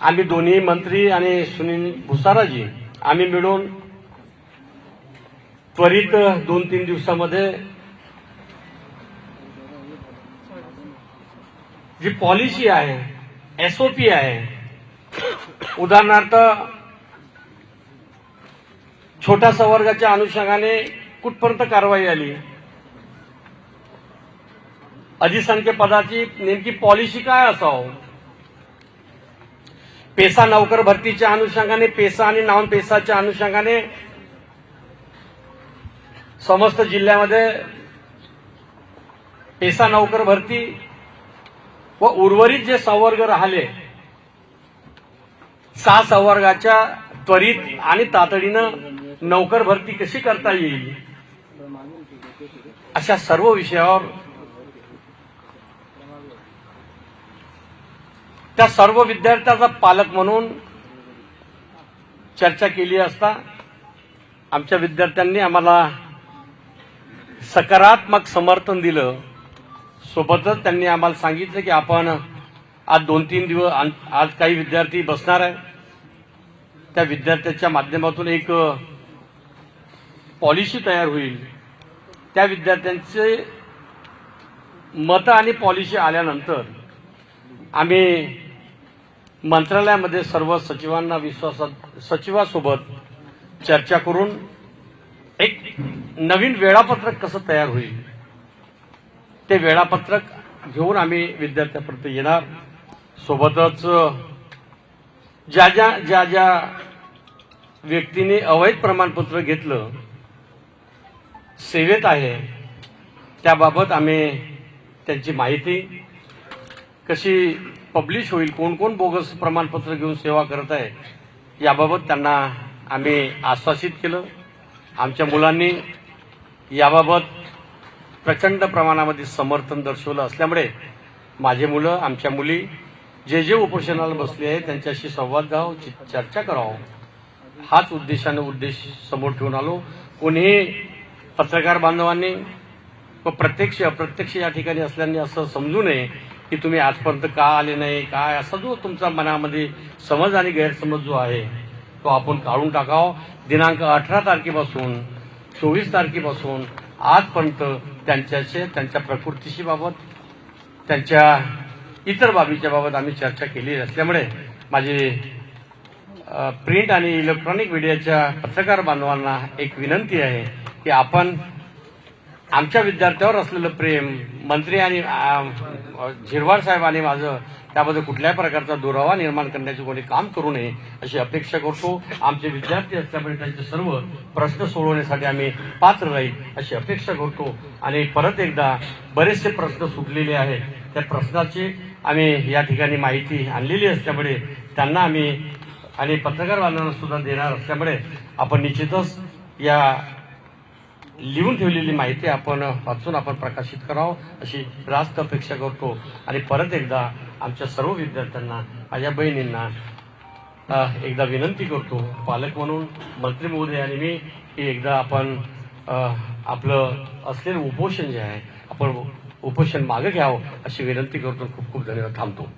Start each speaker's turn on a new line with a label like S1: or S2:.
S1: आम्ही दोन्ही मंत्री आणि सुनील भुसाराजी आम्ही मिळून त्वरित 2-3 दिवसामध्ये जी पॉलिसी आहे, एसओपी आहे, उदाहरणार्थ छोट्या संवर्गाच्या अनुषंगाने कुठपर्यंत कारवाई आली, अधिसंख्य पदाची नेमकी पॉलिसी काय असावं, पेसा नौकर भरतीच्या अनुषंगाने, पेसा आणि नॉन पेसाच्या अनुषंगाने समस्त जिल्ह्यामध्ये पेसा नौकर भरती व उर्वरित जे संवर्ग राहिले 6 संवर्गाच्या त्वरित आणि तातडीनं नौकर भरती कशी करता येईल, अशा सर्व विषयावर त्या सर्व विद्यार्थ्याचा पालक म्हणून चर्चा केली असता आमच्या विद्यार्थ्यांनी आम्हाला सकारात्मक समर्थन दिलं. सोबतच त्यांनी आम्हाला सांगितलं की आपण आज 2-3 दिवस आज काही विद्यार्थी बसणार आहे, त्या विद्यार्थ्याच्या माध्यमातून एक पॉलिसी तयार होईल. त्या विद्यार्थ्यांचे मतं आणि पॉलिसी आल्यानंतर आम्ही मंत्रालयामध्ये सर्व सचिवांना सचिवासोबत चर्चा करून एक नवीन वेळापत्रक कसं तयार होईल ते वेळापत्रक घेऊन आम्ही विद्यार्थ्यांपर्यंत येणार. सोबतच ज्या ज्या व्यक्तीने अवैध प्रमाणपत्र घेतलं, सेवेत आहे, त्याबाबत आम्ही त्यांची माहिती कशी पब्लिश होईल, कोण कोण बोगस प्रमाणपत्र घेऊन सेवा करत आहे याबाबत त्यांना आम्ही आश्वासित केलं. आमच्या मुलांनी याबाबत प्रचंड प्रमाणामध्ये समर्थन दर्शवलं असल्यामुळे माझे मुलं, आमच्या मुली जे उपोषणाला बसले आहेत त्यांच्याशी संवाद घ्यावं, चर्चा करावं, हाच उद्देश समोर ठेवून आलो. कोणीही पत्रकार बांधवांनी व प्रत्यक्ष अप्रत्यक्ष या ठिकाणी असल्याने असं समजू नये की तुम्ही आजपर्यंत का आले नाही, काय असा जो तुमचा मनामध्ये समज आणि गैरसमज जो आहे तो आपण काढून टाकावं. दिनांक 18 तारखेपासून 24 तारखेपासून आजपर्यंत त्यांच्या प्रकृतीशी बाबत, त्यांच्या इतर बाबीच्या बाबत आम्ही चर्चा केली असल्यामुळे माझी प्रिंट आणि इलेक्ट्रॉनिक मीडियाच्या पत्रकार बांधवांना एक विनंती आहे की आपण आमच्या विद्यार्थ्यावर असलेलं प्रेम, मंत्री आणि झिरवाळ साहेब आणि माझं त्याबद्दल कुठल्याही प्रकारचा दुरावा निर्माण करण्याचे कोणी काम करू नये अशी अपेक्षा करतो. आमचे विद्यार्थी असल्यामुळे त्यांचे सर्व प्रश्न सोडवण्यासाठी आम्ही पात्र राहील अशी अपेक्षा करतो. आणि परत एकदा बरेचसे प्रश्न सुटलेले आहेत, त्या प्रश्नाची आम्ही या ठिकाणी माहिती आणलेली असल्यामुळे त्यांना आम्ही आणि पत्रकार बांधवांना सुद्धा देणार असल्यामुळे आपण निश्चितच या लिहून ठेवलेली माहिती आपण वाचून आपण प्रकाशित करावं अशी रास्त अपेक्षा करतो. आणि परत एकदा आमच्या सर्व विद्यार्थ्यांना, माझ्या बहिणींना एकदा विनंती करतो, पालक म्हणून मंत्री महोदय आणि मी, की एकदा आपण आपलं असलेलं उपोषण जे आहे आपण उपोषण मागे घ्यावं अशी विनंती करतो. खूप खूप धन्यवाद. थांबतो.